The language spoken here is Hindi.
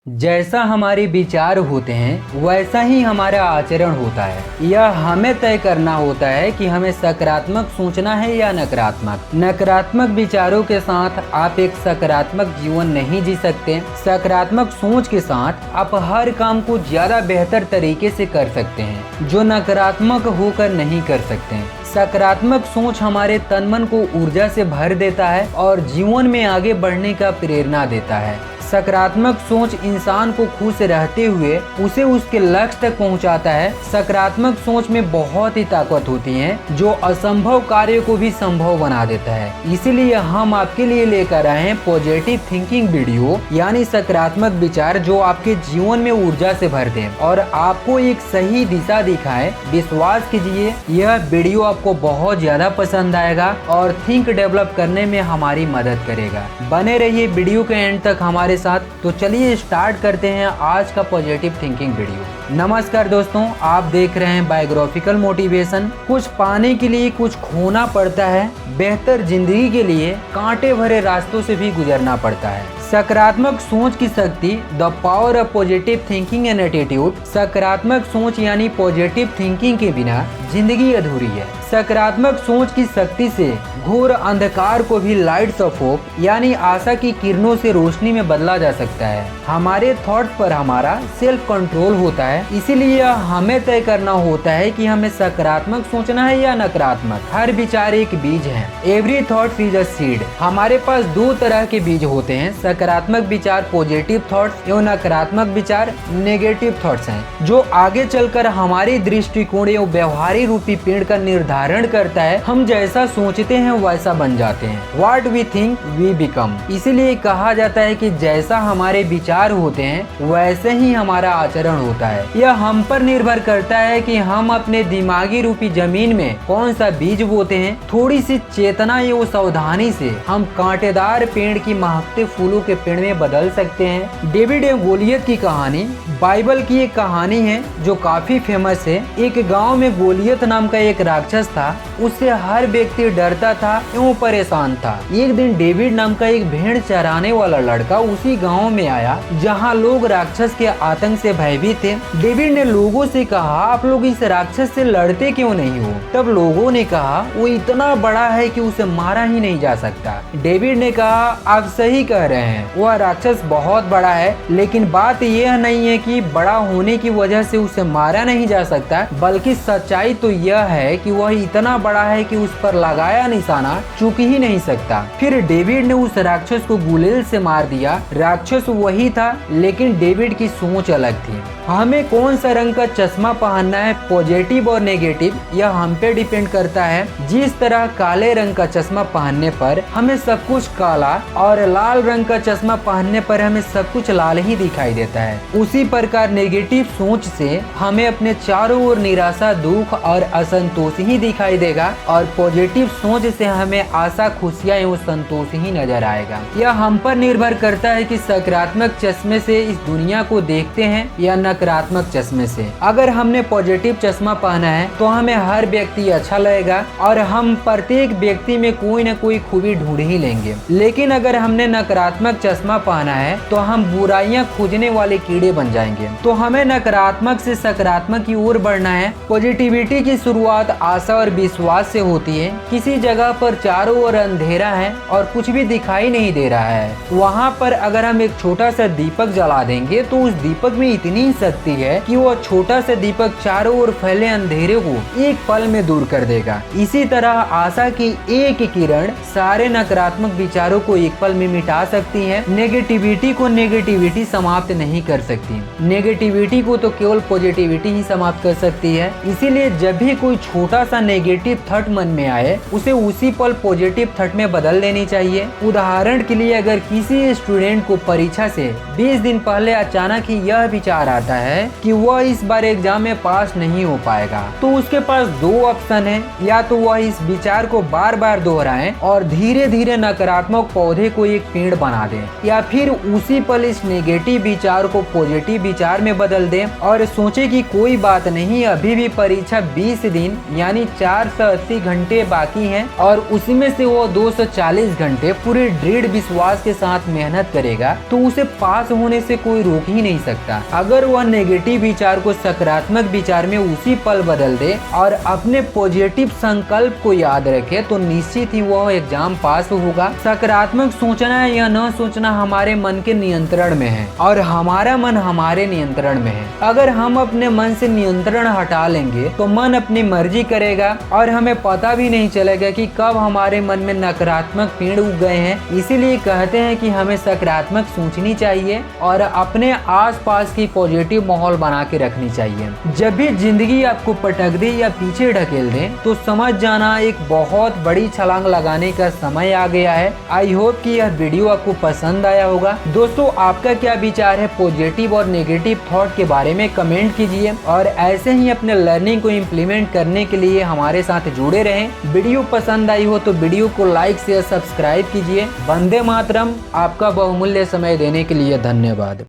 जैसा हमारे विचार होते हैं वैसा ही हमारा आचरण होता है। यह हमें तय करना होता है कि हमें सकारात्मक सोचना है या नकारात्मक। नकारात्मक विचारों के साथ आप एक सकारात्मक जीवन नहीं जी सकते। सकारात्मक सोच के साथ आप हर काम को ज्यादा बेहतर तरीके से कर सकते हैं जो नकारात्मक होकर नहीं कर सकते हैं। सकारात्मक सोच हमारे तन मन को ऊर्जा से भर देता है और जीवन में आगे बढ़ने का प्रेरणा देता है। सकारात्मक सोच इंसान को खुश रहते हुए उसे उसके लक्ष्य तक पहुंचाता है। सकारात्मक सोच में बहुत ही ताकत होती है जो असंभव कार्य को भी संभव बना देता है। इसीलिए हम आपके लिए लेकर आए हैं पॉजिटिव थिंकिंग वीडियो, यानी सकारात्मक विचार जो आपके जीवन में ऊर्जा से भर दे और आपको एक सही दिशा दिखाए। विश्वास कीजिए यह वीडियो आपको बहुत ज्यादा पसंद आएगा और थिंक डेवलप करने में हमारी मदद करेगा। बने रहिए वीडियो के एंड तक हमारे साथ। तो चलिए स्टार्ट करते हैं आज का पॉजिटिव थिंकिंग वीडियो। नमस्कार दोस्तों, आप देख रहे हैं बायोग्राफिकल मोटिवेशन। कुछ पाने के लिए कुछ खोना पड़ता है, बेहतर जिंदगी के लिए कांटे भरे रास्तों से भी गुजरना पड़ता है। सकारात्मक सोच की शक्ति, the power of positive thinking and attitude. सकारात्मक सोच यानी पॉजिटिव थिंकिंग के बिना जिंदगी अधूरी है। सकारात्मक सोच की शक्ति से घोर अंधकार को भी लाइट्स ऑफ होप यानी आशा की किरणों से रोशनी में बदला जा सकता है। हमारे थॉट पर हमारा सेल्फ कंट्रोल होता है, इसीलिए हमें तय करना होता है कि हमें सकारात्मक सोचना है या नकारात्मक। हर विचार एक बीज है। Every thought is a seed. हमारे पास दो तरह के बीज होते हैं, सकारात्मक विचार पॉजिटिव थॉट्स एवं नकारात्मक विचार नेगेटिव थॉट्स हैं, जो आगे चलकर हमारी दृष्टिकोण एवं व्यवहारिक रूपी पेड़ का निर्धारण करता है। हम जैसा सोचते हैं वैसा बन जाते हैं। What we think we become. इसीलिए कहा जाता है कि जैसा हमारे विचार होते हैं वैसे ही हमारा आचरण होता है। यह हम पर निर्भर करता है कि हम अपने दिमागी रूपी जमीन में कौन सा बीज बोते हैं। थोड़ी सी चेतना एवं सावधानी से हम कांटेदार पेड़ की महकते फूलों के पेड़ में बदल सकते हैं। डेविड एवं गोलियत की कहानी बाइबल की एक कहानी है जो काफी फेमस है। एक गांव में गोलियत नाम का एक राक्षस था। उससे हर व्यक्ति डरता था एवं परेशान था। एक दिन डेविड नाम का एक भेड़ चराने वाला लड़का उसी गांव में आया जहां लोग राक्षस के आतंक से भयभीत थे। डेविड ने लोगों से कहा, आप लोग इस राक्षस से लड़ते क्यों नहीं हो? तब लोगों ने कहा, वो इतना बड़ा है कि उसे मारा ही नहीं जा सकता। डेविड ने कहा, आप सही कह रहे हैं, वह राक्षस बहुत बड़ा है, लेकिन बात यह नहीं है कि बड़ा होने की वजह से उसे मारा नहीं जा सकता, बल्कि सच्चाई तो यह है कि वह इतना बड़ा है कि उस पर लगाया निशाना चूक ही नहीं सकता। फिर डेविड ने उस राक्षस को गुलेल से मार दिया। राक्षस वही था, लेकिन डेविड की सोच अलग थी। हमें कौन सा रंग का चश्मा पहनना है, पॉजिटिव और नेगेटिव, यह हम पे डिपेंड करता है। जिस तरह काले रंग का चश्मा पहनने पर हमें सब कुछ काला और लाल रंग का चश्मा पहनने पर हमें सब कुछ लाल ही दिखाई देता है, उसी प्रकार नेगेटिव सोच से हमें अपने चारों ओर निराशा, दुख और असंतोष ही दिखाई देगा और पॉजिटिव सोच से हमें आशा, खुशियाँ एवं संतोष ही नजर आएगा। यह हम पर निर्भर करता है कि सकारात्मक चश्मे से इस दुनिया को देखते हैं या नकारात्मक चश्मे से। अगर हमने पॉजिटिव चश्मा पहना है तो हमें हर व्यक्ति अच्छा लगेगा और हम प्रत्येक व्यक्ति में कोई न कोई खूबी ढूंढ ही लेंगे। लेकिन अगर हमने नकारात्मक चश्मा पहना है तो हम बुराइयां खोजने वाले कीड़े बन जाएंगे। तो हमें नकारात्मक से सकारात्मक की ओर बढ़ना है। पॉजिटिविटी की शुरुआत आशा और विश्वास से होती है। किसी जगह पर चारों ओर अंधेरा है और कुछ भी दिखाई नहीं दे रहा है, वहाँ पर अगर हम एक छोटा सा दीपक जला देंगे तो उस दीपक में इतनी शक्ति है कि वो छोटा सा दीपक चारों ओर फैले अंधेरे को एक पल में दूर कर देगा। इसी तरह आशा की एक किरण सारे नकारात्मक विचारों को एक पल में मिटा सकती है। नेगेटिविटी को नेगेटिविटी समाप्त नहीं कर सकती, नेगेटिविटी को तो केवल पॉजिटिविटी ही समाप्त कर सकती है। इसीलिए जब भी कोई छोटा सा नेगेटिव थॉट मन में आए उसे उसी पल पॉजिटिव थॉट में बदल देनी चाहिए। उदाहरण के लिए अगर किसी स्टूडेंट को परीक्षा से 20 दिन पहले अचानक ही यह विचार आता है कि वह इस बार एग्जाम में पास नहीं हो पाएगा, तो उसके पास दो ऑप्शन है, या तो वह इस विचार को बार बार दोहराए और धीरे धीरे नकारात्मक पौधे को एक पेड़ बना दे, या फिर उसी पल इस नेगेटिव विचार को पॉजिटिव विचार में बदल दे और सोचे कि कोई बात नहीं, अभी भी परीक्षा 20 दिन यानी 480 घंटे बाकी हैं और उसमें से वो 240 घंटे पूरे दृढ़ विश्वास के साथ मेहनत करेगा तो उसे पास होने से कोई रोक ही नहीं सकता। अगर वह नेगेटिव विचार को सकारात्मक विचार में उसी पल बदल दे और अपने पॉजिटिव संकल्प को याद रखे तो निश्चित ही वह एग्जाम पास होगा। सकारात्मक सोचना या न सोचना हमारे मन के नियंत्रण में है और हमारा मन हमारे नियंत्रण में है। अगर हम अपने मन से नियंत्रण हटा लेंगे तो मन अपनी मर्जी करेगा और हमें पता भी नहीं चलेगा कि कब हमारे मन में नकारात्मक पेड़ उग गए हैं। इसीलिए कहते हैं कि हमें सकारात्मक सोचनी चाहिए और अपने आसपास की पॉजिटिव माहौल बना के रखनी चाहिए। जब भी जिंदगी आपको पटक दे या पीछे ढकेल दे तो समझ जाना एक बहुत बड़ी छलांग लगाने का समय आ गया है। आई होप कि यह वीडियो आपको पसंद आया होगा। दोस्तों, आपका क्या विचार है पॉजिटिव और नेगेटिव थॉट के बारे में कमेंट कीजिए और ऐसे ही अपने लर्निंग को इम्प्लीमेंट करने के लिए हमारे साथ जुड़े रहें। वीडियो पसंद आई हो तो वीडियो को लाइक शेयर सब्सक्राइब कीजिए। वंदे मातरम। आपका बहुमूल्य समय देने के लिए धन्यवाद।